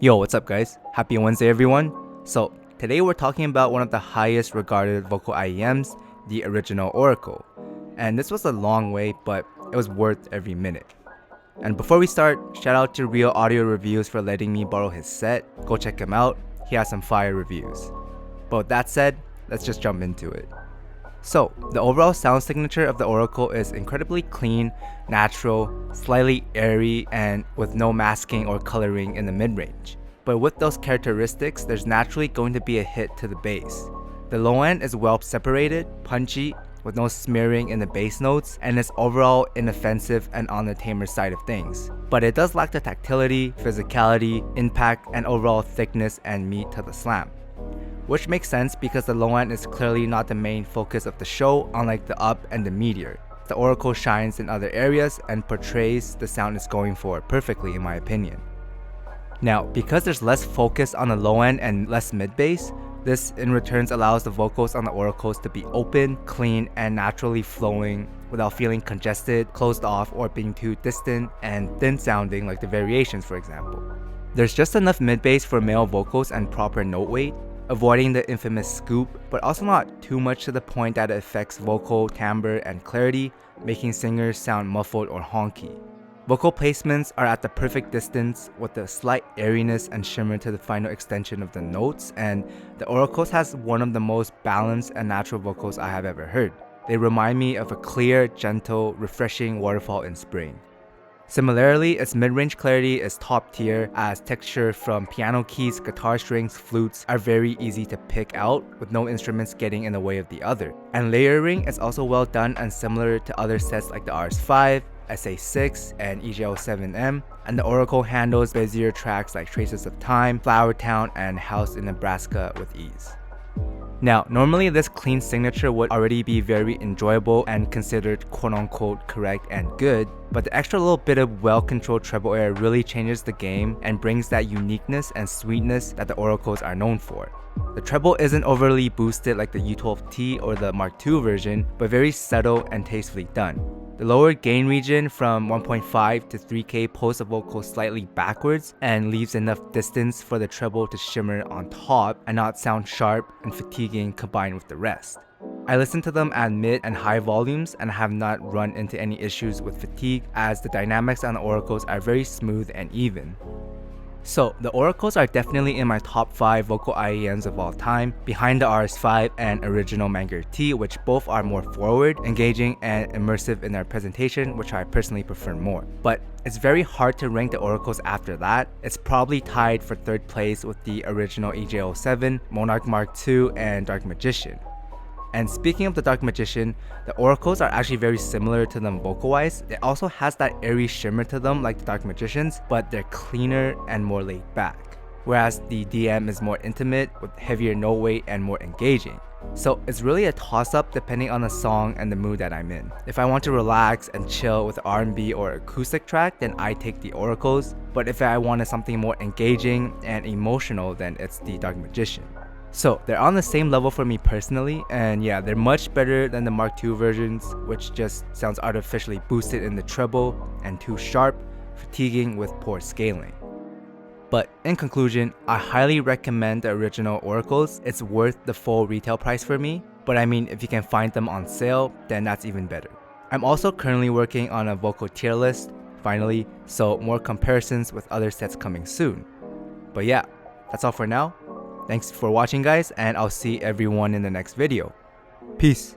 Yo, what's up guys? Happy Wednesday everyone. So today we're talking about one of the highest regarded vocal IEMs, the original Oracle. And this was a long wait, but it was worth every minute. And before we start, shout out to Thieaudio Reviews for letting me borrow his set. Go check him out, he has some fire reviews. But with that said, let's just jump into it. So, the overall sound signature of the Oracle is incredibly clean, natural, slightly airy, and with no masking or coloring in the mid-range. But with those characteristics, there's naturally going to be a hit to the bass. The low end is well separated, punchy, with no smearing in the bass notes, and is overall inoffensive and on the tamer side of things. But it does lack the tactility, physicality, impact, and overall thickness and meat to the slam. Which makes sense because the low end is clearly not the main focus of the show, unlike the up and the meteor. The Oracle shines in other areas and portrays the sound it's going for perfectly in my opinion. Now, because there's less focus on the low end and less mid bass, this in return allows the vocals on the Oracles to be open, clean, and naturally flowing without feeling congested, closed off, or being too distant and thin sounding like the variations for example. There's just enough mid bass for male vocals and proper note weight, avoiding the infamous scoop, but also not too much to the point that it affects vocal timbre and clarity, making singers sound muffled or honky. Vocal placements are at the perfect distance with a slight airiness and shimmer to the final extension of the notes, and the Oracles has one of the most balanced and natural vocals I have ever heard. They remind me of a clear, gentle, refreshing waterfall in spring. Similarly, its mid-range clarity is top tier as texture from piano keys, guitar strings, flutes are very easy to pick out with no instruments getting in the way of the other. And layering is also well done and similar to other sets like the RS5, SA6, and EJ07M, and the Oracle handles busier tracks like Traces of Time, Flower Town, and House in Nebraska with ease. Now, normally this clean signature would already be very enjoyable and considered quote-unquote correct and good, but the extra little bit of well-controlled treble air really changes the game and brings that uniqueness and sweetness that the Oracles are known for. The treble isn't overly boosted like the U12T or the Mark II version, but very subtle and tastefully done. The lower gain region from 1.5 to 3K pulls the vocal slightly backwards and leaves enough distance for the treble to shimmer on top and not sound sharp and fatiguing combined with the rest. I listen to them at mid and high volumes and have not run into any issues with fatigue as the dynamics on the Oracles are very smooth and even. So, the Oracles are definitely in my top 5 vocal IEMs of all time, behind the RS5 and original MMagtech, which both are more forward, engaging, and immersive in their presentation, which I personally prefer more. But it's very hard to rank the Oracles after that. It's probably tied for 3rd place with the original EJ07, Monarch Mark II, and Dark Magician. And speaking of the Dark Magician, the Oracles are actually very similar to them vocal-wise. It also has that airy shimmer to them like the Dark Magicians, but they're cleaner and more laid back. Whereas the DM is more intimate with heavier note weight and more engaging. So it's really a toss-up depending on the song and the mood that I'm in. If I want to relax and chill with R&B or acoustic track, then I take the Oracles. But if I wanted something more engaging and emotional, then it's the Dark Magician. So they're on the same level for me personally, and yeah, they're much better than the Mark II versions, which just sounds artificially boosted in the treble and too sharp, fatiguing with poor scaling. But in conclusion, I highly recommend the original Oracles. It's worth the full retail price for me, but I mean if you can find them on sale, then that's even better. I'm also currently working on a vocal tier list, finally, so more comparisons with other sets coming soon. But yeah, that's all for now. Thanks for watching guys, and I'll see everyone in the next video. Peace!